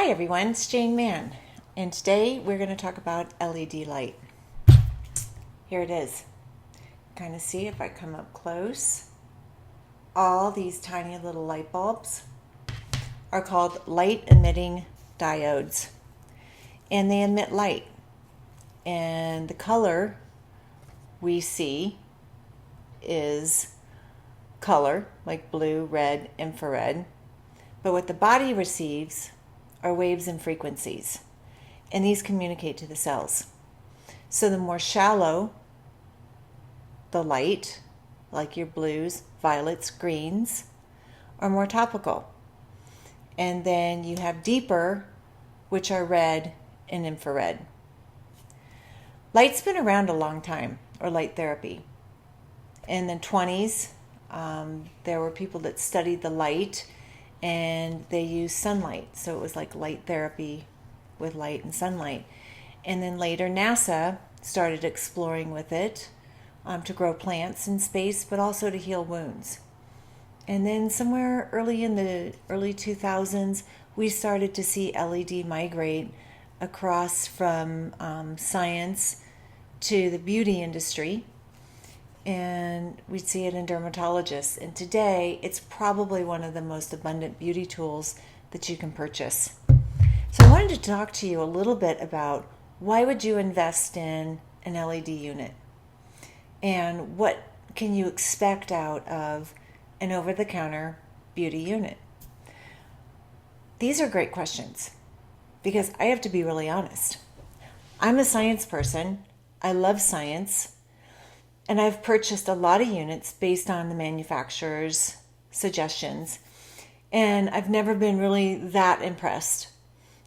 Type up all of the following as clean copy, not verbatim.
Hi everyone, it's Jane Mann, and today we're going to talk about LED light. Here it is. Kind of see if I come up close. All these tiny little light bulbs are called light emitting diodes, and they emit light. And the color we see is color, like blue, red, infrared. But what the body receives are waves and frequencies, and these communicate to the cells. So the more shallow the light, like your blues, violets, greens, are more topical. And then you have deeper, which are red and infrared. Light's been around a long time, or light therapy. In the 20s, there were people that studied the light, and they used sunlight. So it was like light therapy with light and sunlight. And then later NASA started exploring with it to grow plants in space, but also to heal wounds. And then somewhere early in the early 2000s, we started to see LED migrate across from science to the beauty industry. And we'd see it in dermatologists. And today, it's probably one of the most abundant beauty tools that you can purchase. So I wanted to talk to you a little bit about why would you invest in an LED unit? And what can you expect out of an over-the-counter beauty unit? These are great questions because I have to be really honest. I'm a science person. I love science. And I've purchased a lot of units based on the manufacturer's suggestions. And I've never been really that impressed.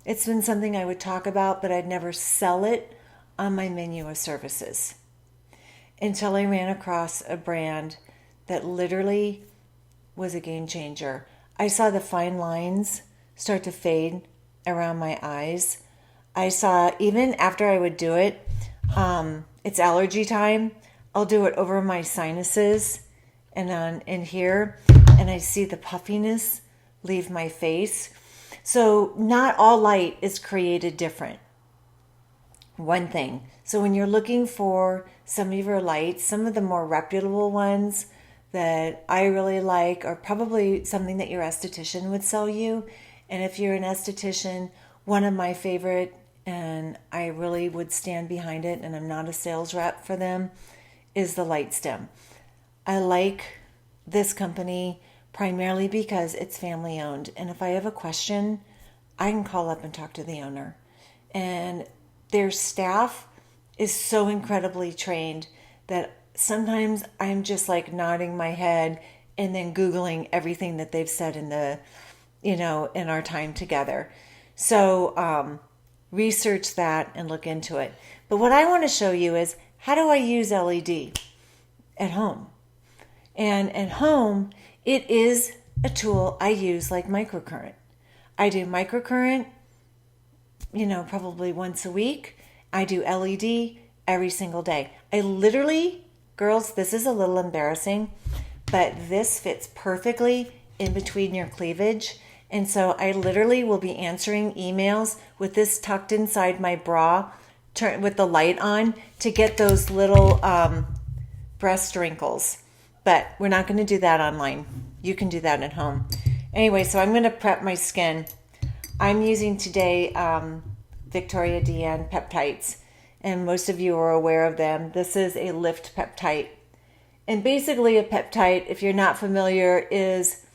It's been something I would talk about, but I'd never sell it on my menu of services until I ran across a brand that literally was a game changer. I saw the fine lines start to fade around my eyes. I saw, even after I would do it, it's allergy time. I'll do it over my sinuses and on in here, and I see the puffiness leave my face. So not all light is created different. One thing. So when you're looking for some of your lights, some of the more reputable ones that I really like are probably something that your esthetician would sell you. And if you're an esthetician, one of my favorite, and I really would stand behind it, and I'm not a sales rep for them, is the light stem. I like this company primarily because it's family owned. And if I have a question, I can call up and talk to the owner. And their staff is so incredibly trained that sometimes I'm just like nodding my head and then Googling everything that they've said in the, in our time together. So research that and look into it. But what I want to show you is, how do I use LED at home? And at home, it is a tool I use like microcurrent. I do microcurrent, probably once a week. I do LED every single day. I literally, girls, this is a little embarrassing, but this fits perfectly in between your cleavage. And so I literally will be answering emails with this tucked inside my bra, with the light on, to get those little breast wrinkles. But we're not going to do that online. You can do that at home. Anyway, so I'm going to prep my skin. I'm using today Victoria Deanne Peptides, and most of you are aware of them. This is a lift peptide. And basically a peptide, if you're not familiar, is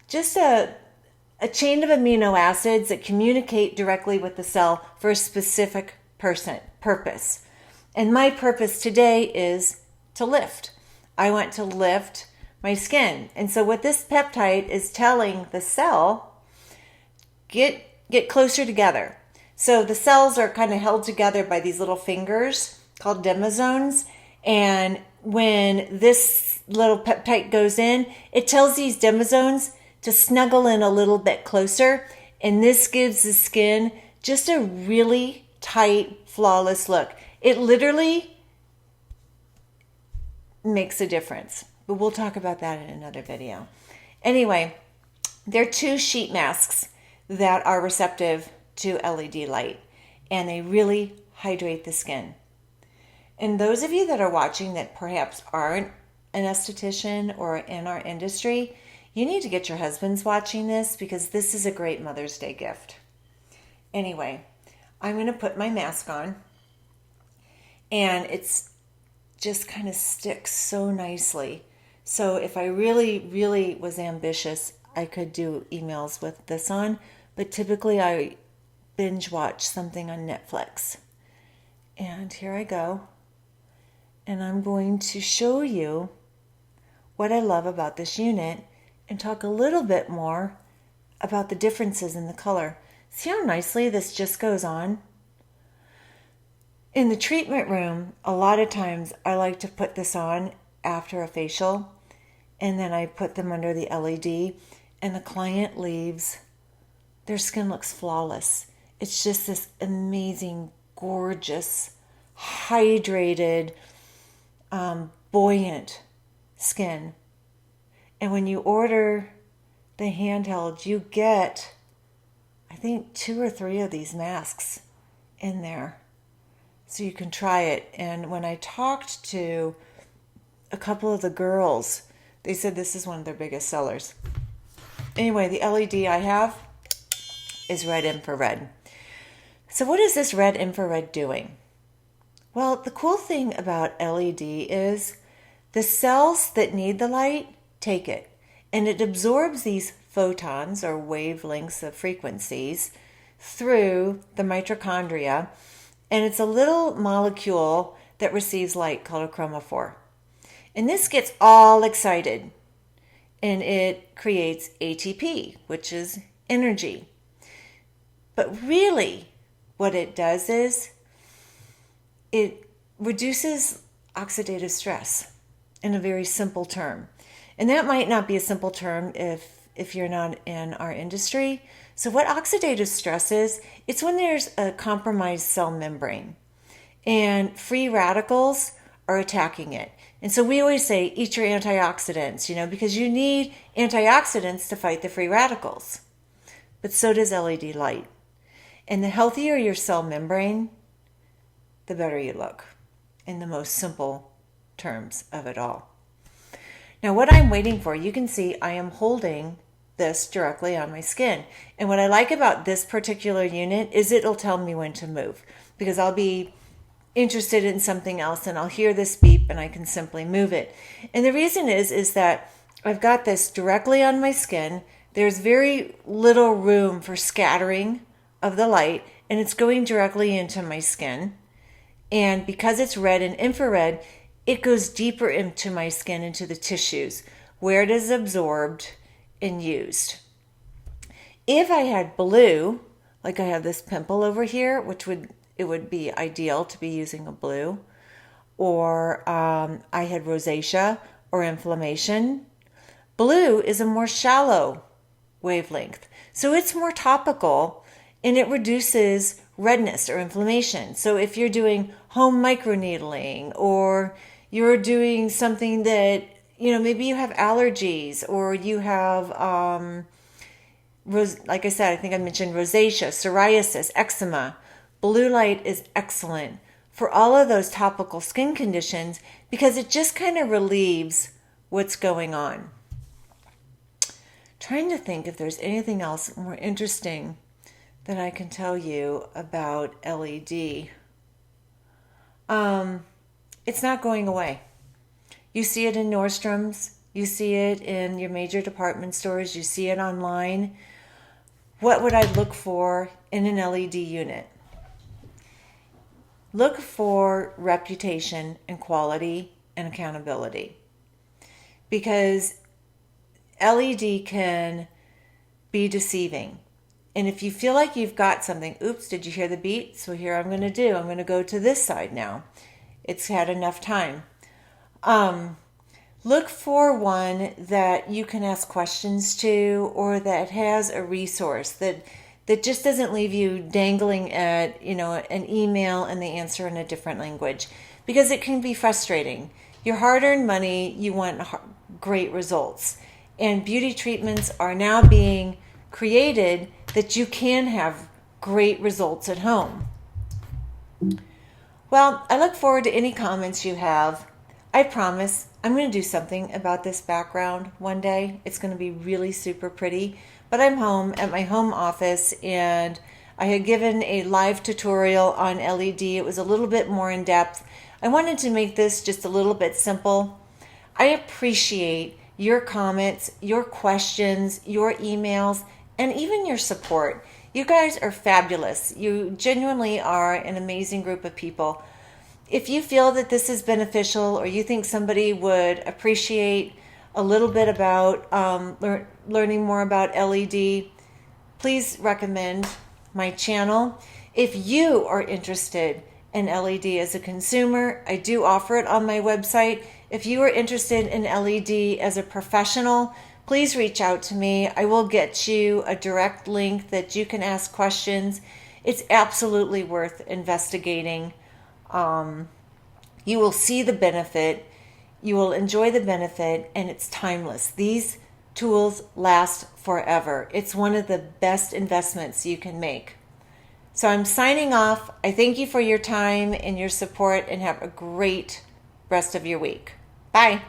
just a chain of amino acids that communicate directly with the cell for a specific purpose. And my purpose today is to lift. I want to lift my skin. And so what this peptide is telling the cell, get closer together. So the cells are kind of held together by these little fingers called demosomes. And when this little peptide goes in, it tells these demosomes to snuggle in a little bit closer. And this gives the skin just a really tight, flawless look. It literally makes a difference, but we'll talk about that in another video. Anyway, there are two sheet masks that are receptive to LED light, and they really hydrate the skin. And those of you that are watching that perhaps aren't an esthetician or in our industry, you need to get your husbands watching this, because this is a great Mother's Day gift. Anyway, I'm going to put my mask on, and it's just kind of sticks so nicely. So if I really, really was ambitious, I could do emails with this on, but typically I binge watch something on Netflix. And here I go. And I'm going to show you what I love about this unit and talk a little bit more about the differences in the color. See how nicely this just goes on? In the treatment room, a lot of times I like to put this on after a facial, and then I put them under the LED, and the client leaves. Their skin looks flawless. It's just this amazing, gorgeous, hydrated, buoyant skin. And when you order the handheld, you get, I think, 2 or 3 of these masks in there, so you can try it. And when I talked to a couple of the girls, they said this is one of their biggest sellers. Anyway, the LED I have is red infrared. So what is this red infrared doing? Well, the cool thing about LED is the cells that need the light take it, and it absorbs these photons or wavelengths of frequencies through the mitochondria, and it's a little molecule that receives light called a chromophore. And this gets all excited, and it creates ATP, which is energy. But really, what it does is it reduces oxidative stress in a very simple term. And that might not be a simple term if you're not in our industry. So what oxidative stress is, it's when there's a compromised cell membrane and free radicals are attacking it. And so we always say, eat your antioxidants, because you need antioxidants to fight the free radicals. But so does LED light. And the healthier your cell membrane, the better you look, in the most simple terms of it all. Now, what I'm waiting for, you can see I am holding this directly on my skin. And what I like about this particular unit is it'll tell me when to move, because I'll be interested in something else and I'll hear this beep and I can simply move it. And the reason is that I've got this directly on my skin. There's very little room for scattering of the light, and it's going directly into my skin. And because it's red and infrared, it goes deeper into my skin, into the tissues, where it is absorbed and used. If I had blue, like I have this pimple over here, it would be ideal to be using a blue, or I had rosacea or inflammation. Blue is a more shallow wavelength, so it's more topical, and it reduces redness or inflammation. So if you're doing home microneedling, or you're doing something that, maybe you have allergies, or you have, like I said, I think I mentioned rosacea, psoriasis, eczema, blue light is excellent for all of those topical skin conditions, because it just kind of relieves what's going on. Trying to think if there's anything else more interesting that I can tell you about LED. It's not going away. You see it in Nordstrom's, you see it in your major department stores, you see it online. What would I look for in an LED unit? Look for reputation and quality and accountability, because LED can be deceiving. And if you feel like you've got something, oops, did you hear the beat? So here I'm going to go to this side now. It's had enough time. Look for one that you can ask questions to, or that has a resource that just doesn't leave you dangling at, an email and the answer in a different language, because it can be frustrating. Your hard-earned money, you want great results. And beauty treatments are now being created that you can have great results at home. Well, I look forward to any comments you have. I promise I'm going to do something about this background one day. It's going to be really super pretty. But I'm home at my home office, and I had given a live tutorial on LED. It was a little bit more in depth. I wanted to make this just a little bit simple. I appreciate your comments, your questions, your emails, and even your support. You guys are fabulous. You genuinely are an amazing group of people. If you feel that this is beneficial, or you think somebody would appreciate a little bit about learning more about LED, please recommend my channel. If you are interested in LED as a consumer, I do offer it on my website. If you are interested in LED as a professional, please reach out to me. I will get you a direct link that you can ask questions. It's absolutely worth investigating. You will see the benefit. You will enjoy the benefit, and it's timeless. These tools last forever. It's one of the best investments you can make. So I'm signing off. I thank you for your time and your support, and have a great rest of your week. Bye.